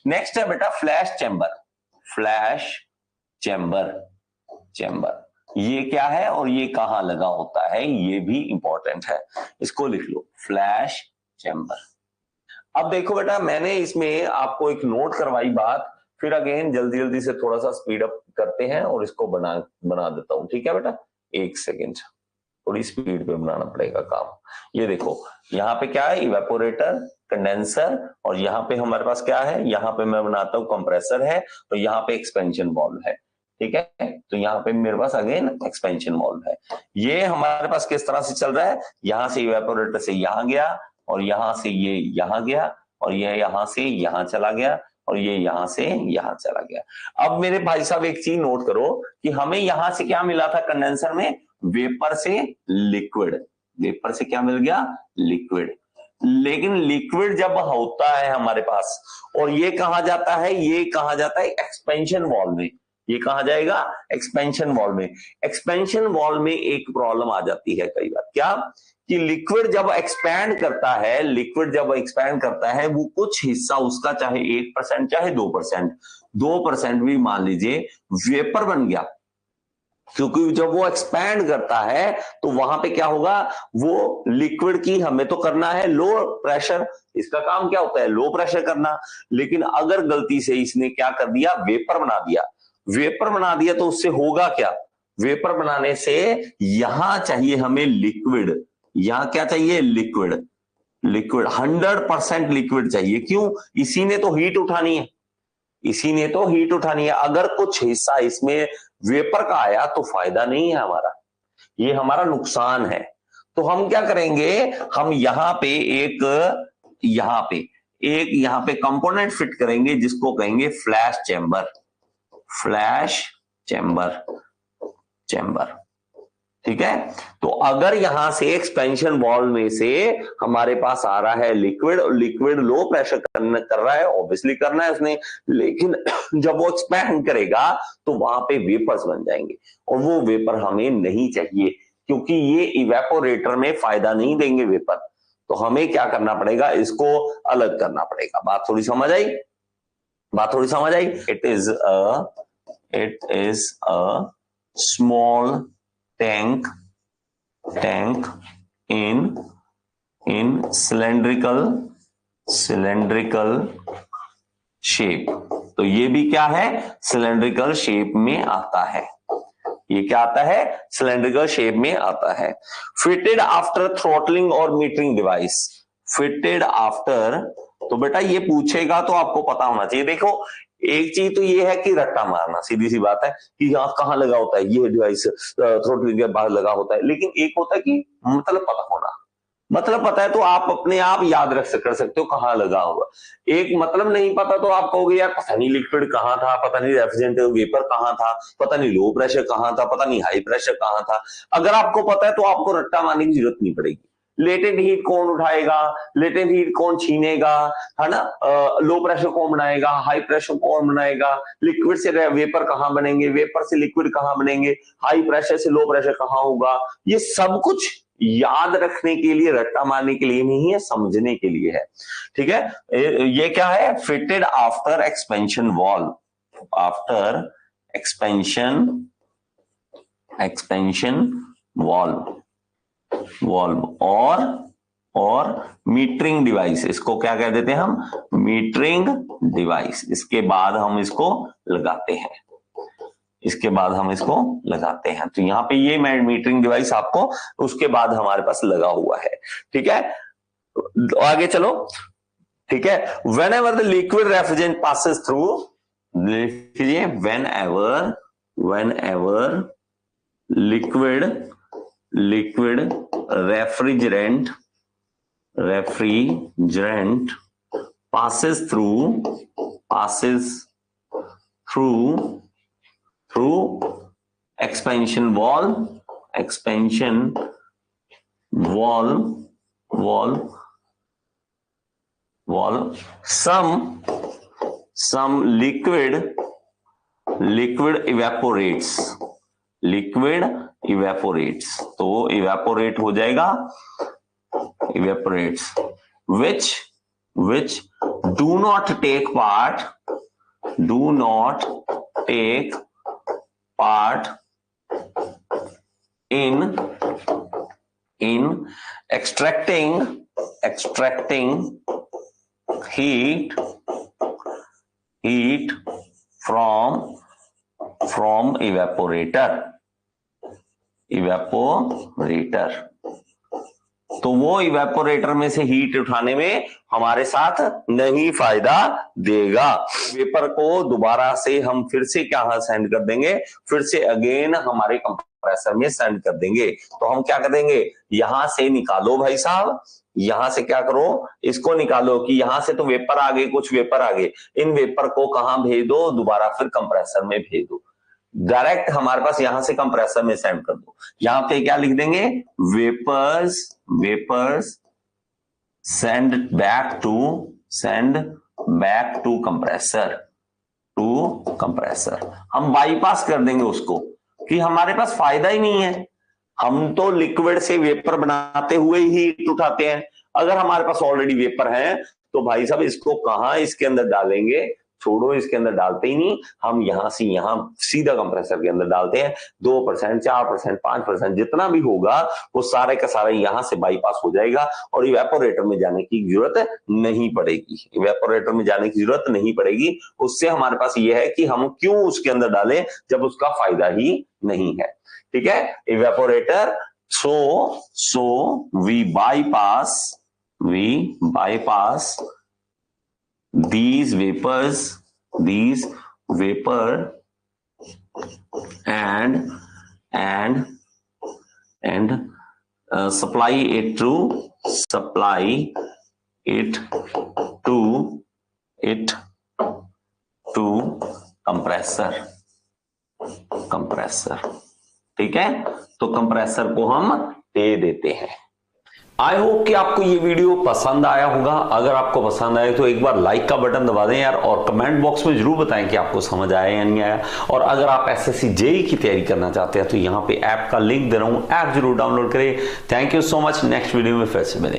Next है बेटा flash chamber. Flash chamber ये क्या है और ये कहां लगा होता है, ये भी इंपॉर्टेंट है, इसको लिख लो, फ्लैश चैम्बर। अब देखो बेटा, मैंने इसमें आपको एक नोट करवाई बात, फिर अगेन जल्दी जल्दी से थोड़ा सा स्पीड अप करते हैं और इसको बना देता हूं, ठीक है बेटा, एक सेकेंड, थोड़ी स्पीड पे बनाना पड़ेगा काम। ये देखो यहाँ पे क्या है, इवेपोरेटर, कंडेंसर, और यहाँ पे हमारे पास क्या है, यहाँ पे मैं बनाता हूँ कंप्रेसर है, तो यहाँ पे एक्सपेंशन वाल्व है, ठीक है। तो यहाँ पे मेरे पास अगेन एक्सपेंशन वाल्व है। ये हमारे पास किस तरह से चल रहा है, यहां से इवेपोरेटर से यहां गया, और यहां से ये यहां गया, और ये यहां से यहां चला गया, और ये यहां से यहां चला गया। अब मेरे भाई साहब एक चीज नोट करो कि हमें यहां से क्या मिला था कंडेंसर में, वेपर से लिक्विड, वेपर से क्या मिल गया, लिक्विड। लेकिन लिक्विड जब होता है हमारे पास और ये कहा जाता है, ये कहा जाता है एक्सपेंशन वाल्व में, ये कहा जाएगा एक्सपेंशन वाल्व में। एक्सपेंशन वाल्व में एक प्रॉब्लम आ जाती है कई बार, क्या कि लिक्विड जब एक्सपैंड करता है, लिक्विड जब एक्सपैंड करता है, वो कुछ हिस्सा उसका चाहे 1% चाहे 2%, 2% भी मान लीजिए वेपर बन गया, क्योंकि जब वो एक्सपैंड करता है तो वहां पे क्या होगा, वो लिक्विड की हमें तो करना है लो प्रेशर, इसका काम क्या होता है, लो प्रेशर करना। लेकिन अगर गलती से इसने क्या कर दिया, वेपर बना दिया, वेपर बना दिया, तो उससे होगा क्या, वेपर बनाने से यहां चाहिए हमें लिक्विड, यहां क्या चाहिए, लिक्विड, लिक्विड 100% लिक्विड चाहिए। क्यों, इसी ने तो हीट उठानी है, इसी ने तो हीट उठानी है। अगर कुछ हिस्सा इसमें वेपर का आया तो फायदा नहीं है हमारा, ये हमारा नुकसान है। तो हम क्या करेंगे, हम यहां पे यहां पे कंपोनेंट फिट करेंगे जिसको कहेंगे फ्लैश चैम्बर, फ्लैश चैम्बर, ठीक है। तो अगर यहां से एक्सपेंशन वाल्व में से हमारे पास आ रहा है लिक्विड, और लिक्विड लो प्रेशर कर रहा है, ऑब्वियसली करना है उसने, लेकिन जब वो एक्सपैंड करेगा तो वहां पे वेपर्स बन जाएंगे, और वो वेपर हमें नहीं चाहिए, क्योंकि ये इवेपोरेटर में फायदा नहीं देंगे वेपर। तो हमें क्या करना पड़ेगा, इसको अलग करना पड़ेगा। बात थोड़ी समझ आई, बात थोड़ी समझ आई। It is a small tank in cylindrical shape। तो ये भी क्या है, सिलेंड्रिकल शेप में आता है, ये क्या आता है, सिलेंड्रिकल शेप में आता है। फिटेड आफ्टर थ्रॉटलिंग और मीटरिंग डिवाइस, फिटेड आफ्टर, तो बेटा ये पूछेगा तो आपको पता होना चाहिए। देखो एक चीज तो ये है कि रट्टा मारना, सीधी सी बात है कि यहाँ कहाँ लगा होता है, ये डिवाइस थ्रॉटलिंग के बाद लगा होता है, लेकिन एक होता है कि मतलब पता होना, मतलब पता है तो आप अपने आप याद कर सकते हो कहाँ लगा होगा। एक मतलब नहीं पता तो आप कहोगे यार पता नहीं लिक्विड कहाँ था, पता नहीं रेफ्रिजरेंट वेपर कहाँ था, पता नहीं लो प्रेशर कहाँ था, पता नहीं हाई प्रेशर कहाँ था। अगर आपको पता है तो आपको रट्टा मारने की जरूरत नहीं पड़ेगी। लेटेंट हीट कौन उठाएगा, लेटेंट हीट कौन छीनेगा, है ना, लो प्रेशर कौन बनाएगा, हाई प्रेशर कौन बनाएगा, लिक्विड से वेपर कहाँ बनेंगे, वेपर से लिक्विड कहाँ बनेंगे, हाई प्रेशर से लो प्रेशर कहाँ होगा, ये सब कुछ याद रखने के लिए, रट्टा मारने के लिए नहीं है, समझने के लिए है, ठीक है। ये क्या है, fitted after expansion valve, after expansion valve और मीटरिंग डिवाइस, इसको क्या कह देते हैं हम, मीटरिंग डिवाइस। इसके बाद हम इसको लगाते हैं, इसके बाद हम इसको लगाते हैं। तो यहाँ पे ये मीटरिंग डिवाइस आपको उसके बाद हमारे पास लगा हुआ है, ठीक है। तो आगे चलो, ठीक है। Whenever the liquid refrigerant passes through, लिखिए whenever liquid refrigerant passes through expansion valve, some liquid evaporates, तो evaporate हो जाएगा, evaporates which do not take part in extracting heat from evaporator। तो वो इवेपोरेटर में से heat उठाने में हमारे साथ नहीं फायदा देगा। वेपर को दोबारा से हम फिर से क्या सेंड कर देंगे, फिर से अगेन हमारे कंप्रेसर में सेंड कर देंगे। तो हम क्या कर देंगे, यहां से निकालो भाई साहब, यहां से क्या करो, इसको निकालो कि यहां से तो वेपर आ गए, कुछ वेपर आ गए, इन वेपर को कहां भेज दो, दोबारा फिर कंप्रेसर में भेज दो। डायरेक्ट हमारे पास यहां से कंप्रेसर में सेंड कर दो। यहां पे क्या लिख देंगे, vapours send back to compressor. हम बाईपास कर देंगे उसको कि हमारे पास फायदा ही नहीं है, हम तो लिक्विड से वेपर बनाते हुए ही हीट उठाते हैं। अगर हमारे पास ऑलरेडी वेपर है तो भाई साहब इसको कहां इसके अंदर डालेंगे, छोड़ो, इसके अंदर डालते ही नहीं, हम यहां से यहां सीधा कंप्रेसर के अंदर डालते हैं। 2%, 4%, 5% जितना भी होगा वो सारे का सारा यहां से बाईपास हो जाएगा और इवेपोरेटर में जाने की जरूरत नहीं पड़ेगी। उससे हमारे पास ये है कि हम क्यों उसके अंदर डालें जब उसका फायदा ही नहीं है। ठीक है, evaporator, so we bypass these vapor and supply it to compressor। ठीक है, तो कंप्रेसर को हम दे देते हैं। आई होप कि आपको ये वीडियो पसंद आया होगा। अगर आपको पसंद आए तो एक बार लाइक का बटन दबा दें यार, और कमेंट बॉक्स में जरूर बताएं कि आपको समझ आया या नहीं आया। और अगर आप एसएससी जेईई की तैयारी करना चाहते हैं तो यहाँ पे ऐप का लिंक दे रहा हूं, ऐप जरूर डाउनलोड करें। Thank you so much, next video में फिर से मिलेंगे।